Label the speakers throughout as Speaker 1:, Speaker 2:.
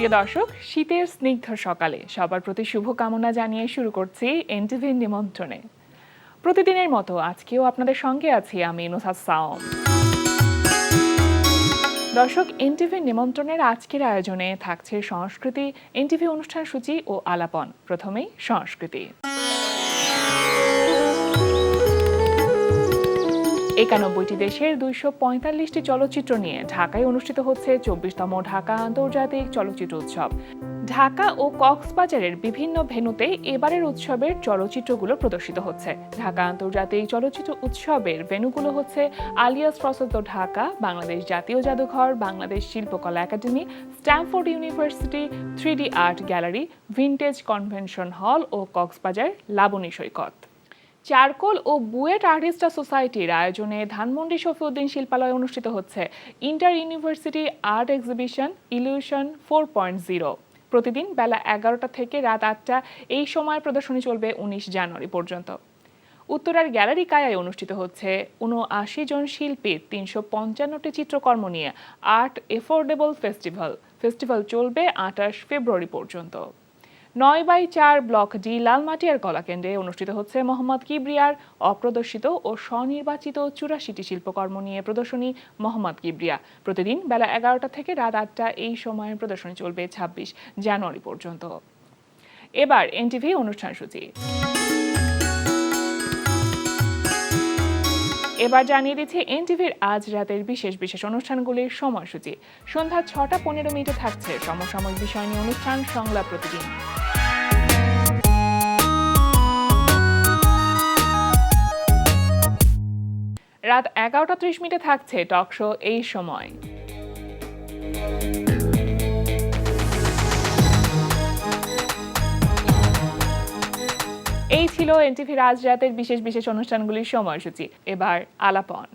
Speaker 1: প্রিয় দর্শক, শীতের স্নিগ্ধ সকালে সবার প্রতি শুভকামনা জানিয়ে শুরু করছি এনটিভির নিমন্ত্রণে। প্রতিদিনের মতো আজকেও আপনাদের সঙ্গে আছি আমি নুসহাত সাওম। দর্শক, এনটিভির নিমন্ত্রণের আজকের আয়োজনে থাকছে সংস্কৃতি, এনটিভি অনুষ্ঠান সূচি ও আলাপন। প্রথমেই সংস্কৃতি। ৯১টি দেশের ২৪৫টি চলচ্চিত্র নিয়ে ঢাকায় অনুষ্ঠিত হচ্ছে ২৪তম ঢাকা আন্তর্জাতিক চলচ্চিত্র উৎসব। ঢাকা ও কক্সবাজারের বিভিন্ন ভেন্যুতে এবারের উৎসবের চলচ্চিত্রগুলো প্রদর্শিত হচ্ছে। ঢাকা আন্তর্জাতিক চলচ্চিত্র উৎসবের ভেন্যুগুলো হচ্ছে আলিয়াস প্রসন্ত ঢাকা, বাংলাদেশ জাতীয় জাদুঘর, Bangladesh Shilpakala academy, Stamford university, 3D art gallery, vintage convention hall ও কক্সবাজার লাবণী সৈকত। চারকোল ও বুয়েট আর্টিস্টা সোসাইটির আয়োজনে ধানমন্ডি শফিউদ্দিন শিল্পালয়ে অনুষ্ঠিত হচ্ছে inter university art exhibition illusion 4.0। প্রতিদিন বেলা ১১টা থেকে রাত ৮টা এই সময় প্রদর্শনী চলবে ১৯ জানুয়ারি পর্যন্ত। উত্তরার গ্যালারি কায়ায় অনুষ্ঠিত হচ্ছে ৭৯ জন শিল্পীর ৩৫৫টি চিত্রকর্ম নিয়ে আর্ট এফোর্ডেবল ফেস্টিভ্যাল চলবে ২৮ ফেব্রুয়ারি পর্যন্ত। ৯/৪ ব্লক ডি লালমাটিয়ার কলাকেন্দ্রে অনুষ্ঠিত হচ্ছে মোহাম্মদ কিবরিয়ার অপ্রদর্শিত ও স্বনির্বাচিত ৮৪টি শিল্পকর্ম নিয়ে প্রদর্শনী মোহাম্মদ কিবরিয়া। প্রতিদিন বেলা ১১টা থেকে রাত ৮টা এই সময়ে প্রদর্শনী চলবে ২৬ জানুয়ারি পর্যন্ত। এবার এনটিভি অনুষ্ঠান সূচি। এবার জানিয়ে দিচ্ছি এনটিভির আজ রাতের বিশেষ বিশেষ অনুষ্ঠানগুলির সময়সূচি। সন্ধ্যা ৬টা ১৫ থাকছে সমসাময়িক বিষয় নিয়ে অনুষ্ঠান সংলাপ প্রতিদিন। রাত ১১টা ৩০ থাকছে টক শো এই সময়। এই ছিল এনটিভির আজ রাতের বিশেষ বিশেষ অনুষ্ঠানগুলির সময়সূচি। এবার আলাপন।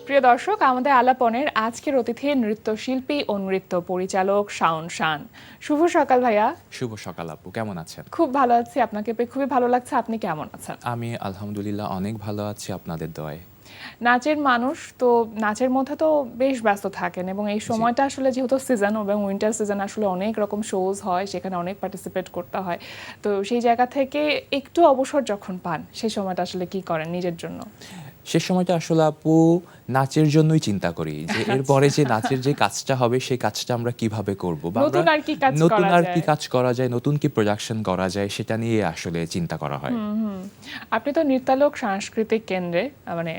Speaker 1: প্রিয় দর্শক, আমাদের আলাপনের আজকের অতিথি নৃত্যশিল্পী ও নৃত্য পরিচালক শাওন শান। শুভ সকাল ভাইয়া।
Speaker 2: শুভ সকাল আপু, কেমন আছেন?
Speaker 1: খুব ভালো আছি, আপনাকে পেয়ে খুবই ভালো লাগছে। আপনি কেমন আছেন?
Speaker 2: আমি আলহামদুলিল্লাহ অনেক ভালো আছি আপনাদের দয়ায়।
Speaker 1: নাচের মানুষ তো নাচের মধ্যে তো বেশ ব্যস্ত থাকেন এবং এই সময়টা আসলে যেহেতু সিজন এবং উইন্টার সিজন আসলে অনেক রকম শোজ হয়, সেখানে অনেক পার্টিসিপেট করতে হয়। তো সেই জায়গা থেকে একটু অবসর যখন পান সেই সময়টা আসলে কি করেন নিজের জন্য?
Speaker 2: সে সময়টা আসলে আপু নাচের জন্যই চিন্তা করি যে এরপরে যে নাচের যে কাজটা হবে সেই কাজটা আমরা কিভাবে করব, বা
Speaker 1: নতুন আর কি
Speaker 2: কাজ করা যায়, নতুন কি প্রোডাকশন করা যায় সেটা নিয়ে আসলে চিন্তা করা হয়।
Speaker 1: আপনি তো নৃত্যালোক সাংস্কৃতিক কেন্দ্রে মানে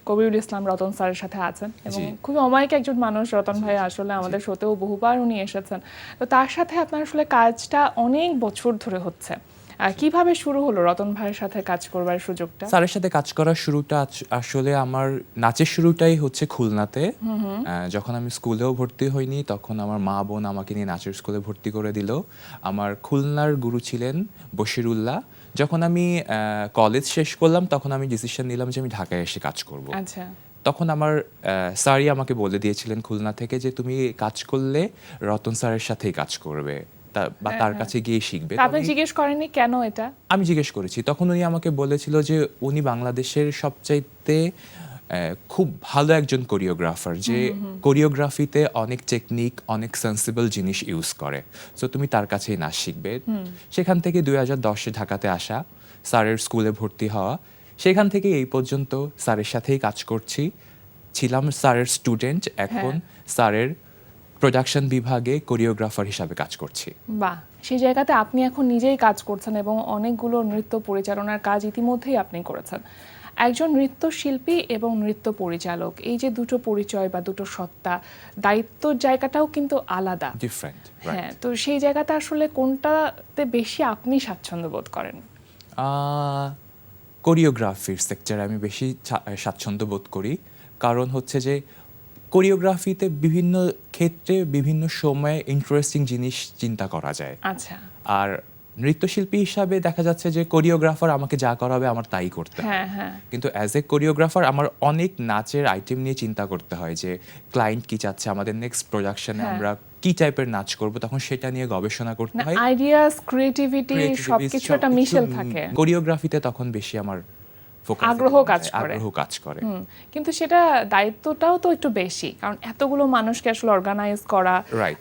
Speaker 1: কবিরুল ইসলাম রতন স্যারের সাথে আছেন এবং খুবই অমায়িক একজন মানুষ রতন ভাই। আসলে আমাদের শোতেও বহুবার উনি এসেছেন। তো তার সাথে আপনার আসলে কাজটা অনেক বছর ধরে হচ্ছে। কিভাবে শুরু হলো রতন ভাইয়ের সাথে কাজ করবার সুযোগটা?
Speaker 2: স্যারের সাথে কাজ করার শুরুটা আসলে আমার নাচের শুরুটাই হচ্ছে খুলনাতে। যখন আমি স্কুলেও ভর্তি হইনি তখন আমার মা বোন আমাকে নিয়ে নাচের স্কুলে ভর্তি করে দিল। আমার খুলনার গুরু ছিলেন বশিরুল্লাহ। যখন আমি কলেজ শেষ করলাম তখন আমি ডিসিশন নিলাম যে আমি ঢাকায় এসে কাজ করব।
Speaker 1: আচ্ছা।
Speaker 2: তখন আমার স্যারই আমাকে বলে দিয়েছিলেন খুলনা থেকে যে তুমি কাজ করলে রতন স্যারের সাথেই কাজ করবে বা তার কাছে গিয়ে শিখবে।
Speaker 1: আপনি জিজ্ঞেস করেননি কেন এটা?
Speaker 2: আমি জিজ্ঞেস করেছি, তখন উনি আমাকে বলেছিল যে উনি বাংলাদেশের সবচাইতে খুব ভালো একজন কোরিওগ্রাফার, যে কোরিওগ্রাফিতে অনেক টেকনিক, অনেক সেন্সিবল জিনিস ইউজ করে। সো তুমি তার কাছেই নাচ শিখবে। সেখান থেকে ২০১০-এ ঢাকাতে আসা, স্যারের স্কুলে ভর্তি হওয়া, সেখান থেকে এই পর্যন্ত স্যারের সাথেই কাজ করছি। ছিলাম স্যারের স্টুডেন্ট, এখন স্যারের প্রোডাকশন বিভাগে কোরিওগ্রাফার হিসাবে কাজ করছি।
Speaker 1: বাহ, সেই জায়গাতে আপনি এখন নিজেই কাজ করছেন এবং অনেকগুলো নৃত্য পরিচালনার কাজ ইতিমধ্যেই আপনি করেছেন। একজন নৃত্যশিল্পী এবং নৃত্য পরিচালক, এই যে দুটো পরিচয় বা দুটো সত্তা, দায়িত্বর জায়গাটাও কিন্তু আলাদা,
Speaker 2: ডিফারেন্ট।
Speaker 1: হ্যাঁ। তো সেই জায়গাটা আসলে কোনটাতে বেশি আপনি স্বাচ্ছন্দ্য বোধ করেন?
Speaker 2: কোরিওগ্রাফির সেক্টরে আমি বেশি স্বাচ্ছন্দ্য বোধ করি। কারণ হচ্ছে যে কোরিওগ্রাফিতে বিভিন্ন ক্ষেত্রে বিভিন্ন সময়ে ইন্টারেস্টিং জিনিস চিন্তা করা যায়।
Speaker 1: আচ্ছা।
Speaker 2: আর নৃত্যশিল্পী হিসাবে দেখা যাচ্ছে যে কোরিওগ্রাফার আমাকে যা করাবে আমার তাই করতে হয়। কিন্তু অ্যাজ এ কোরিওগ্রাফার আমার অনেক নাচের আইটেম নিয়ে চিন্তা করতে হয়, যে ক্লায়েন্ট কি চাচ্ছে, আমাদের নেক্সট প্রোডাকশনে আমরা কি টাইপের নাচ করব, তখন সেটা নিয়ে গবেষণা করতে হয়।
Speaker 1: আইডিয়াস, ক্রিয়েটিভিটি সবকিছু একটা মিশেল থাকে।
Speaker 2: কোরিওগ্রাফিতে তখন বেশি আমার focus দিতে
Speaker 1: আগ্রহ
Speaker 2: মন
Speaker 1: কাজ
Speaker 2: চায়,
Speaker 1: করে।
Speaker 2: আগ্রহ কাজ করে।
Speaker 1: কিন্তু সেটা দায়িত্বটাও তো একটু বেশি, কারণ এতগুলো মানুষকে আসলে অর্গানাইজ করা,
Speaker 2: Right.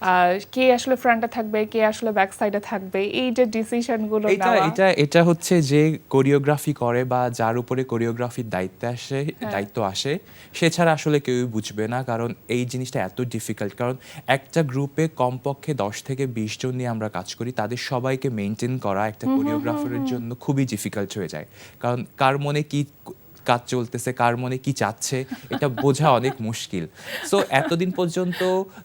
Speaker 1: কে আসলে ফ্রন্টে থাকবে, কে আসলে ব্যাক সাইডে থাকবে, এই যে ডিসিশনগুলো
Speaker 2: এটা
Speaker 1: নেওয়া।
Speaker 2: এটা এটা হচ্ছে যে কোরিওগ্রাফি করে বা যার উপরে কোরিওগ্রাফির
Speaker 1: হ্যাঁ।
Speaker 2: দায়িত্ব আসে, সে ছাড়া আসলে কেউই বুঝবে না, কারণ এই জিনিসটা এত ডিফিকাল্ট। কারণ একটা গ্রুপে কমপক্ষে 10 থেকে 20 জন নিয়ে আমরা কাজ করি, তাদের সবাইকে মেনটেন করা একটা কোরিওগ্রাফারের জন্য খুবই ডিফিকাল্ট হয়ে যায়। কারণ কার মনে কি কাজ চলতেছে, কার মনে কি চাচ্ছে, এটা বোঝা অনেক মুশকিল। সো এতদিন পর্যন্ত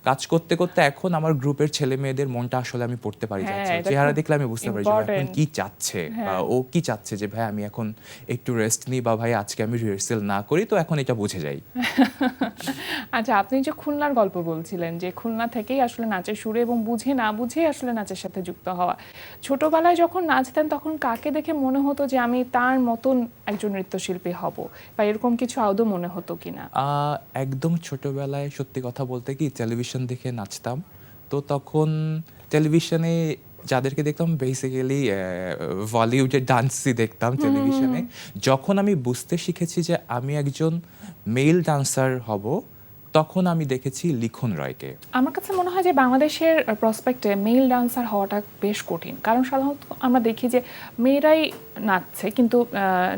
Speaker 2: কাজ করতে করতে এখন আমার গ্রুপের ছেলে মেয়েদের মনটা আসলে আমি পড়তে পারি
Speaker 1: হ্যাঁ,
Speaker 2: যাচ্ছে,
Speaker 1: এটা
Speaker 2: চেহারা
Speaker 1: খুব
Speaker 2: দেখলে আমি বুঝতে পারি যে ও এখন
Speaker 1: important।
Speaker 2: কি চাচ্ছে বা
Speaker 1: হ্যাঁ।
Speaker 2: ও কি চাচ্ছে, যে ভাই আমি এখন একটু রেস্ট নিই বা ভাই আজকে আমি রিহার্সেল না করি, তো এখন এটা বুঝে যাই।
Speaker 1: আচ্ছা, আপনি যে খুলনার গল্প বলছিলেন, যে খুলনা থেকেই আসলে নাচের শুরু এবং বুঝে না বুঝে আসলে নাচের সাথে যুক্ত হওয়া। ছোটবেলায় যখন নাচতেন তখন কাকে দেখে মনে হতো যে আমি তার মতন একজন নৃত্যশিল্পী হব, বা এরকম কিছু আদৌ মনে হতো কিনা?
Speaker 2: একদম ছোটবেলায় সত্যি কথা বলতে কি টেলিভিশন দেখে নাচতাম, তো তখন টেলিভিশনে যাদেরকে দেখতাম বেসিক্যালি বলিউডের ডান্সই দেখতাম টেলিভিশনে। যখন আমি বুঝতে শিখেছি যে আমি একজন মেল ডান্সার হব, তখন আমি দেখেছি লিখন রয়কে।
Speaker 1: আমার কাছে মনে হয় যে বাংলাদেশের প্রসপেক্টে মেল ডান্সার হওয়াটা বেশ কঠিন, কারণ সাধারণত আমরা দেখি যে মেয়েরাই নাচছে, কিন্তু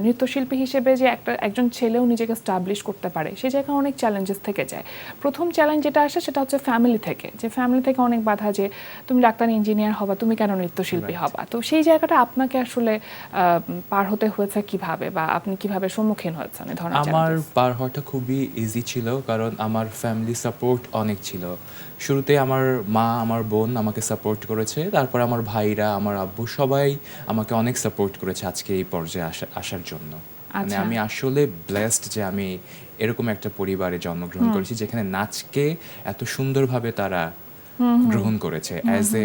Speaker 1: নৃত্যশিল্পী হিসেবে যে একজন ছেলেও নিজেকে স্টাবলিশ করতে পারে, সেই জায়গায় অনেক চ্যালেঞ্জেস থেকে যায়। প্রথম চ্যালেঞ্জ যেটা আসে সেটা হচ্ছে ফ্যামিলি থেকে, যে ফ্যামিলি থেকে অনেক বাধা, যে তুমি ডাক্তার ইঞ্জিনিয়ার হবা, তুমি কেন নৃত্যশিল্পী হবা। তো সেই জায়গাটা আপনাকে আসলে পার হতে হয়েছে কিভাবে, বা আপনি কিভাবে সম্মুখীন হয়েছেন এই ধরনের
Speaker 2: আমার
Speaker 1: challenges?
Speaker 2: পার হওয়াটা খুবই ইজি ছিল, কারণ আমার ফ্যামিলি সাপোর্ট অনেক ছিল। শুরুতে আমার মা, আমার বোন আমাকে সাপোর্ট করেছে, তারপর আমার ভাইরা, আমার আব্বু সবাই আমাকে অনেক সাপোর্ট করেছে আজকে এই পর্যায়ে আসার জন্য। মানে
Speaker 1: আচ্ছা।
Speaker 2: আমি আসলে ব্লেসড যে আমি এরকম একটা পরিবারে জন্মগ্রহণ করেছি যেখানে নাচকে এত সুন্দরভাবে তারা গ্রহণ করেছে অ্যাজ এ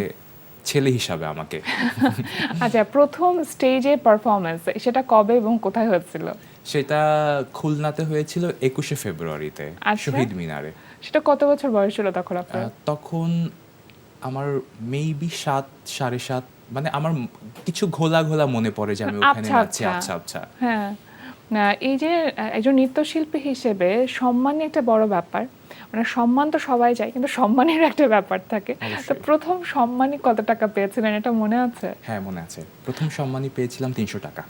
Speaker 2: ছেলে হিসাবে আমাকে।
Speaker 1: আচ্ছা, প্রথম স্টেজে পারফরমেন্স সেটা কবে এবং কোথায় হয়েছিল?
Speaker 2: সেটা খুলনাতে হয়েছিল 21শে ফেব্রুয়ারিতে,
Speaker 1: আচ্ছা।
Speaker 2: শহীদ মিনারে।
Speaker 1: সেটা কত বছর বয়স ছিল তখন আপনার?
Speaker 2: তখন আমার মেবি 7, 7.5, মানে আমার কিছু ঘোলা ঘোলা মনে পড়ে যে আমি ওখানে
Speaker 1: আচ্ছা,
Speaker 2: নাচছি।
Speaker 1: আচ্ছা।
Speaker 2: আচ্ছা আচ্ছা।
Speaker 1: হ্যাঁ। না, এই যে একজন নৃত্যশিল্পী হিসেবে সম্মানই একটা বড় ব্যাপার। মানে সম্মান তো সবাই চায়, কিন্তু সম্মানের একটা ব্যাপার থাকে। তো
Speaker 2: অবশ্যই।
Speaker 1: প্রথম সম্মানই কত টাকা পেয়েছিলেন, এটা মনে আছে?
Speaker 2: হ্যাঁ, মনে আছে। প্রথম সম্মানই পেয়েছিলাম 300 টাকা।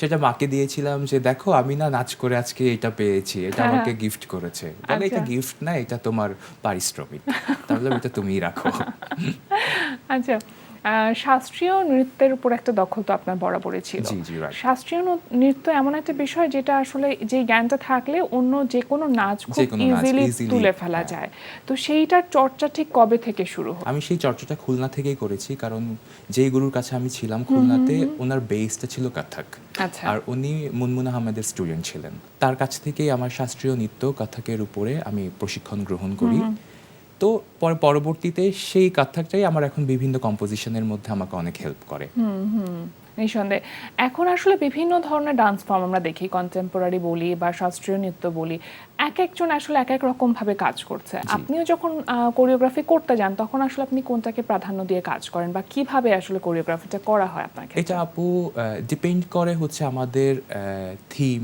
Speaker 2: সেটা মাকে দিয়েছিলাম যে দেখো আমি না নাচ করে আজকে এটা পেয়েছি, এটা
Speaker 1: হ্যাঁ,
Speaker 2: আমাকে
Speaker 1: হ্যাঁ।
Speaker 2: গিফট করেছে। বলে এটা
Speaker 1: আচ্ছা।
Speaker 2: গিফট না, এটা তোমার পারিশ্রমিক। তাহলে এটা তুমিই রাখো।
Speaker 1: আচ্ছা, শাস্ত্রীয় নৃত্যের উপর একটা দক্ষতা আপনার বরাবরই ছিল।
Speaker 2: জি, জি, right.
Speaker 1: শাস্ত্রীয় নৃত্য এমন একটা বিষয় যেটা আসলে যে জ্ঞানটা থাকলে অন্য যে কোনো নাচ খুব
Speaker 2: যেকোনো নাচ
Speaker 1: ইজিলি
Speaker 2: easily,
Speaker 1: তুলে ফেলা
Speaker 2: হ্যাঁ।
Speaker 1: যায়। তো সেইটার চর্চা ঠিক কবে থেকে শুরু হলো?
Speaker 2: আমি সেই চর্চাটা খুলনা থেকেই করেছি, কারণ যেই গুরুর কাছে আমি ছিলাম খুলনাতে, ওনার বেসটা ছিল কথক।
Speaker 1: আচ্ছা।
Speaker 2: আর উনি মুনমুন আহমেদের স্টুডেন্ট ছিলেন। তার কাছ থেকেই আমার শাস্ত্রীয় নৃত্য কথকের উপরে আমি প্রশিক্ষণ গ্রহণ করি। তো পরবর্তীতে সেই কথকটাই আমার এখন বিভিন্ন কম্পোজিশনের মধ্যে আমাকে অনেক হেল্প করে।
Speaker 1: নিঃসন্দেহে। এখন আসলে বিভিন্ন ধরনের ডান্স ফর্ম আমরা দেখি, কন্টেম্পোরারি বলি বা শাস্ত্রীয় নৃত্য বলি, এক একজন আসলে এক এক রকম ভাবে কাজ করছে। আপনিও যখন কোরিওগ্রাফি করতে যান তখন আসলে আপনি কোনটাকে প্রাধান্য দিয়ে কাজ করেন, বা কিভাবে আসলে কোরিওগ্রাফিটা করা হয় আপনার ক্ষেত্রে?
Speaker 2: এটা আপু ডিপেন্ড করে হচ্ছে আমাদের থিম,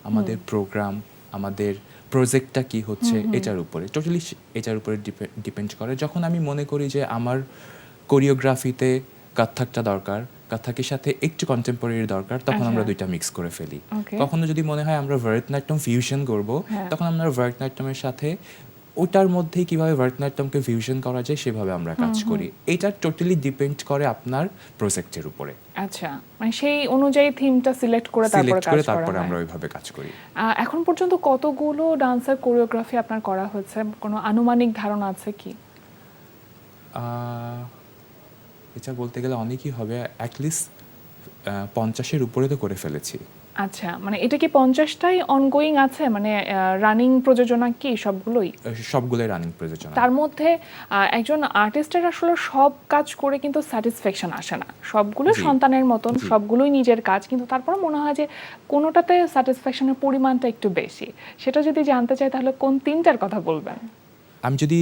Speaker 2: আমাদের প্রোগ্রাম, আমাদের প্রজেক্টটা কি হচ্ছে এটার উপরে, টোটালি এটার উপরে ডিপেন্ড করে। যখন আমি মনে করি যে আমার কোরিওগ্রাফিতে কথকটা দরকার, কথকের সাথে একটু কন্টেম্পোরারি দরকার, তখন
Speaker 1: আচ্ছা।
Speaker 2: আমরা দুইটা মিক্স করে ফেলি।
Speaker 1: Okay.
Speaker 2: কখনো যদি মনে হয় আমরা ভরতনাট্যম ফিউশন করব,
Speaker 1: হ্যাঁ।
Speaker 2: তখন আমরা ভরতনাট্যমের সাথে ওটার মধ্যেই কিভাবে ভরতনাট্যমকে ফিউশন করা যায় সেভাবে আমরা কাজ করি। এটা টোটালি ডিপেন্ড করে আপনার প্রজেক্টের উপরে।
Speaker 1: আচ্ছা, মানে সেই অনুযায়ী থিমটা সিলেক্ট করে তারপরে
Speaker 2: সিলেক্ট
Speaker 1: কাজ
Speaker 2: করে
Speaker 1: করা
Speaker 2: তারপরে
Speaker 1: হয়।
Speaker 2: আমরা ওইভাবে কাজ করি।
Speaker 1: এখন পর্যন্ত কতগুলো ডান্সার কোরিওগ্রাফি আপনার করা হয়েছে, কোনো আনুমানিক ধারণা আছে কি?
Speaker 2: এটা বলতে গেলে অনেকই হবে, অ্যাটলিস্ট 50-এর উপরে তো করে ফেলেছি।
Speaker 1: আচ্ছা, মানে এটা কি 50টাই অনগোয়িং আছে, মানে রানিং প্রযোজনা কি সবগুলোই?
Speaker 2: সবগুলোই রানিং প্রযোজনা।
Speaker 1: তার মধ্যে একজন আর্টিস্টের আসলে সব কাজ করে কিন্তু স্যাটিসফ্যাকশন আসে না। সবগুলো
Speaker 2: জি।
Speaker 1: সন্তানের মতন,
Speaker 2: জি।
Speaker 1: সবগুলোই নিজের কাজ, কিন্তু তারপরে মনে হয় যে কোনোটাতে স্যাটিসফ্যাকশনের পরিমাণটা একটু বেশি। সেটা যদি জানতে চাই তাহলে কোন তিনটার কথা বলবেন?
Speaker 2: আমি যদি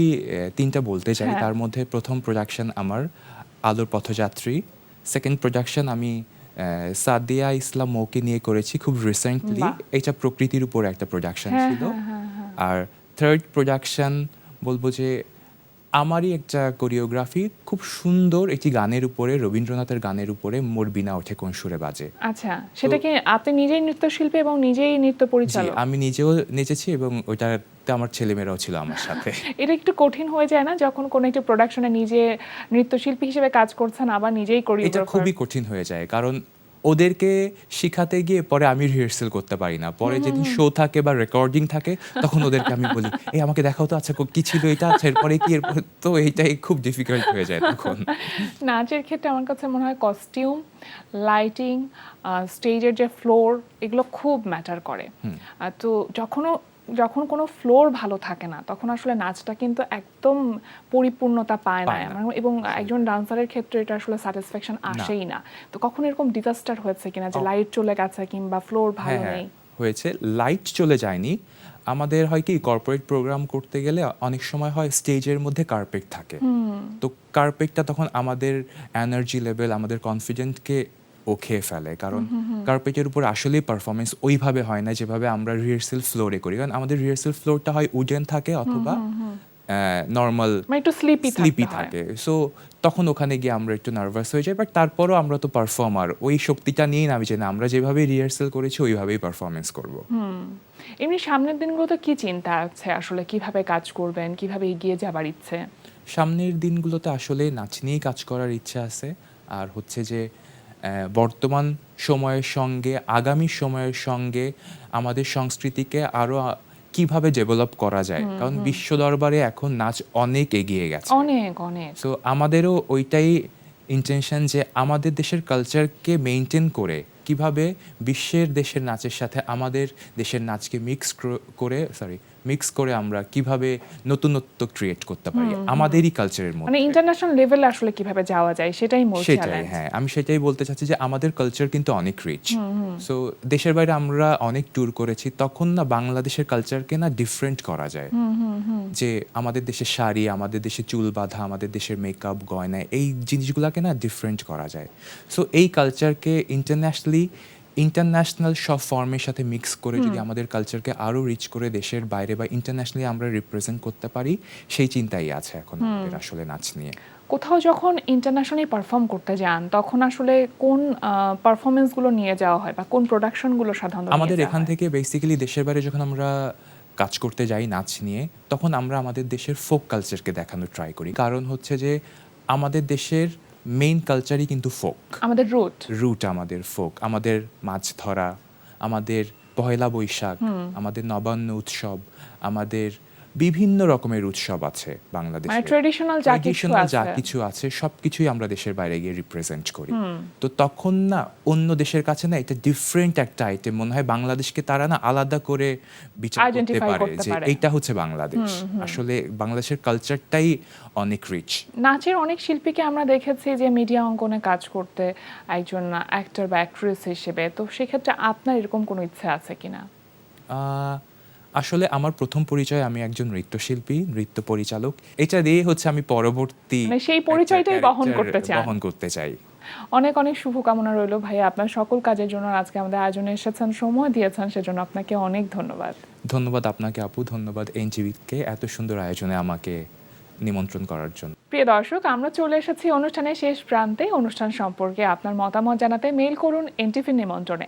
Speaker 2: 3টা বলতে চাই,
Speaker 1: হ্যাঁ।
Speaker 2: তার মধ্যে প্রথম প্রোডাকশন আমার আলোর পথযাত্রী, সেকেন্ড প্রোডাকশন আমি সাদিয়া ইসলাম মৌকে নিয়ে করেছি খুব রিসেন্টলি।
Speaker 1: বাহ।
Speaker 2: এটা প্রকৃতির উপর একটা প্রোডাকশন
Speaker 1: হ্যাঁ,
Speaker 2: ছিল।
Speaker 1: হ্যাঁ, হ্যাঁ, হ্যাঁ।
Speaker 2: আর থার্ড প্রোডাকশন বলবো যে আমারই একটা কোরিওগ্রাফি, খুব সুন্দর একটি গানের উপরে, রবীন্দ্রনাথের গানের উপরে মোর বিনা ওঠে কোন সুরে বাজে।
Speaker 1: আচ্ছা, সেটা কি আপনি নিজেই নৃত্যশিল্পী এবং নিজেই নৃত্য
Speaker 2: জি,
Speaker 1: পরিচালক?
Speaker 2: আমি নিজেও নেচেছি এবং ওইটাতে আমার ছেলেমেয়েরাও ছিল আমার সাথে।
Speaker 1: এটা একটু কঠিন হয়ে যায় না যখন কোনো একটা প্রোডাকশনে নিজে নৃত্যশিল্পী হিসেবে কাজ করছেন আবার নিজেই
Speaker 2: এটা
Speaker 1: কোরিওগ্রাফার?
Speaker 2: খুবই কঠিন হয়ে যায়, কারণ ওদেরকে শিখাতে গিয়ে পরে আমি রিহার্সেল করতে পারি না। পরে যেদিন শো থাকে বা রেকর্ডিং থাকে তখন ওদেরকে আমি বলি, এই আমাকে দেখাও তো, আচ্ছা কি ছিল এটা, আচ্ছা এরপরে কি, এরপরে তো এইটাই খুব ডিফিকাল্ট হয়ে যায় তখন।
Speaker 1: নাচের ক্ষেত্রে আমার কাছে মনে হয় কস্টিউম, লাইটিং, স্টেজের যে ফ্লোর, এগুলো খুব ম্যাটার করে। তো যখন কোনো ফ্লোর ভালো থাকে না তখন আসলে নাচটা কিন্তু একদম পরিপূর্ণতা পায় না।
Speaker 2: পায় না।
Speaker 1: এবং একজন ডান্সারের ক্ষেত্রে এটা আসলে স্যাটিসফ্যাকশন আসেই না। তো কখনো এরকম ডিজাস্টার হয়েছে কিনা যে লাইট চলে গেছে কিংবা ফ্লোর ভালো
Speaker 2: হ্যাঁ,
Speaker 1: নেই?
Speaker 2: হয়েছে। লাইট চলে যায়নি। আমাদের হয় কি, কর্পোরেট প্রোগ্রাম করতে গেলে অনেক সময় হয় স্টেজের মধ্যে কার্পেট থাকে। তো কার্পেটটা তখন আমাদের এনার্জি লেভেল, আমাদের কনফিডেন্টকে ও খেয়ে ফেলে, কারণ কার্পেটের উপর আসলেই পারফরমেন্স ওইভাবে হয় না যেভাবে আমরা রিহার্সেল ফ্লোরে করি। কারণ আমাদের রিহার্সেল ফ্লোরটা হয় উডেন থাকে অথবা নর্মাল
Speaker 1: মানে একটু স্লিপি
Speaker 2: স্লিপি
Speaker 1: থাকে।
Speaker 2: থাকে। সো তখন ওখানে গিয়ে আমরা একটু নার্ভাস হয়ে যাই, বাট তারপরও আমরা তো পারফর্মার, ওই শক্তিটা নিয়েই নামি যে না, আমরা যেভাবে রিহার্সেল করেছি ওইভাবেই পারফরমেন্স করব।
Speaker 1: এমনি সামনের দিনগুলোতে কি চিন্তা আছে আসলে, কিভাবে কাজ করবেন, কিভাবে এগিয়ে যাবার ইচ্ছে?
Speaker 2: সামনের দিনগুলোতে আসলে নাচ নিয়েই কাজ করার ইচ্ছা আছে। আর হচ্ছে যে বর্তমান সময়ের সঙ্গে আগামী সময়ের সঙ্গে আমাদের সংস্কৃতিকে আরো কিভাবে ডেভেলপ করা যায়, কারণ বিশ্ব দরবারে এখন নাচ অনেক এগিয়ে গেছে।
Speaker 1: অনেক অনেক।
Speaker 2: সো আমাদেরও ওইটাই ইন্টেনশন যে আমাদের দেশের কালচারকে মেনটেন করে কিভাবে বিশ্বের দেশের নাচের সাথে আমাদের দেশের নাচকে মিক্স করে আমরা কিভাবে নতুনত্ব ক্রিয়েট করতে পারি আমাদেরই কালচারের
Speaker 1: মানে
Speaker 2: মধ্যে।
Speaker 1: ইন্টারন্যাশনাল লেভেলে আসলে কিভাবে যাওয়া যায় সেটাই মূল
Speaker 2: সেটাই,
Speaker 1: চ্যালেঞ্জ।
Speaker 2: হ্যাঁ, আমি সেটাই বলতে চাচ্ছি যে আমাদের কালচার কিন্তু অনেক রিচ। সো দেশের বাইরে আমরা অনেক ট্যুর করেছি, তখন না বাংলাদেশের কালচারকে না ডিফারেন্ট করা যায়। যে আমাদের দেশের শাড়ি, আমাদের দেশে চুল বাঁধা, আমাদের দেশের মেকআপ, গয়না, এই জিনিসগুলোকে না ডিফারেন্ট করা যায়। সো এই কালচারকে ইন্টারন্যাশনাল সব ফর্মের সাথে মিক্স করে যদি আমাদের কালচারকে আরও রিচ করে দেশের বাইরে বা ইন্টারন্যাশনালি আমরা রিপ্রেজেন্ট করতে পারি, সেই চিন্তাই আছে এখন আমাদের আসলে নাচ নিয়ে।
Speaker 1: কোথাও যখন ইন্টারন্যাশনালি পারফর্ম করতে যান তখন আসলে কোন পারফরমেন্সগুলো নিয়ে যাওয়া হয় বা কোন প্রোডাকশনগুলো সাধারণত নিয়ে
Speaker 2: আমাদের
Speaker 1: যাওয়া
Speaker 2: এখান
Speaker 1: হয়?
Speaker 2: থেকে বেসিক্যালি দেশের বাইরে যখন আমরা কাজ করতে যাই নাচ নিয়ে, তখন আমরা আমাদের দেশের ফোক কালচারকে দেখানোর ট্রাই করি। কারণ হচ্ছে যে আমাদের দেশের মেইন কালচারই কিন্তু ফোক,
Speaker 1: আমাদের রুট।
Speaker 2: আমাদের ফোক, আমাদের মাছ ধরা, আমাদের পহেলা বৈশাখ, আমাদের নবান্ন উৎসব, আমাদের বিভিন্ন রকমের উৎসব আছে বাংলাদেশে।
Speaker 1: মানে ট্রেডিশনাল
Speaker 2: যা কিছু আছে সবকিছুই আমরা দেশের বাইরে গিয়ে রিপ্রেজেন্ট করি। তো তখন না অন্য দেশের কাছে না এটা ডিফারেন্ট একটা আইটেম মনে হয়। বাংলাদেশকে তারা না আলাদা করে বিচার করতে
Speaker 1: Identify
Speaker 2: পারে
Speaker 1: করতে
Speaker 2: যে
Speaker 1: পারে।
Speaker 2: এইটা হচ্ছে বাংলাদেশ। আসলে বাংলাদেশের কালচারটাই অনেক রিচ।
Speaker 1: নাচের অনেক শিল্পীকে আমরা দেখেছি যে মিডিয়া অঙ্গনে কাজ করতে, একজন অ্যাক্টর বা অ্যাক্ট্রেস হিসেবে। তো সেক্ষেত্রে আপনার এরকম কোনো ইচ্ছা আছে কিনা?
Speaker 2: আসলে আমার প্রথম পরিচয়, আমি একজন নৃত্যশিল্পী, নৃত্য পরিচালক। এটা দিয়ে হচ্ছে আমি পরবর্তী
Speaker 1: মানে সেই পরিচয়টাই বহন করতে চান।
Speaker 2: চাই।
Speaker 1: অনেক অনেক শুভকামনা রইল ভাইয়া আপনার সকল কাজের জন্য। আজকে আমাদের আয়োজনে এসেছেন, সময় দিয়েছেন, সেজন্য আপনাকে অনেক ধন্যবাদ।
Speaker 2: ধন্যবাদ আপনাকে আপু, ধন্যবাদ এনটিভিকে এত সুন্দর আয়োজনে আমাকে নিমন্ত্রণ করার জন্য।
Speaker 1: প্রিয় দর্শক, আমরা চলে এসেছি অনুষ্ঠানের শেষ প্রান্তে। অনুষ্ঠান সম্পর্কে আপনার মতামত জানাতে মেইল করুন এনটিভি নিমন্ত্রণে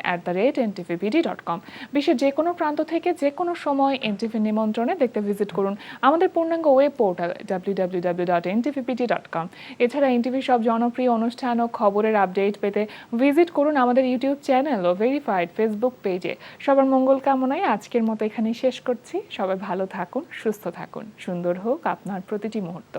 Speaker 1: @ntvbd.com। বিশ্বের যে কোনো প্রান্ত থেকে যে কোনো সময় এনটিভি নিমন্ত্রণে দেখতে ভিজিট করুন আমাদের পূর্ণাঙ্গ ওয়েব পোর্টাল www.ntvbd.com। এছাড়া এনটিভির সব জনপ্রিয় অনুষ্ঠান ও খবরের আপডেট পেতে ভিজিট করুন আমাদের ইউটিউব চ্যানেল ও ভেরিফাইড ফেসবুক পেজে। সবার মঙ্গল কামনায় আজকের মতো এখানেই শেষ করছি। সবাই ভালো থাকুন, সুস্থ থাকুন, সুন্দর হোক আপনার প্রতিটি মুহূর্ত।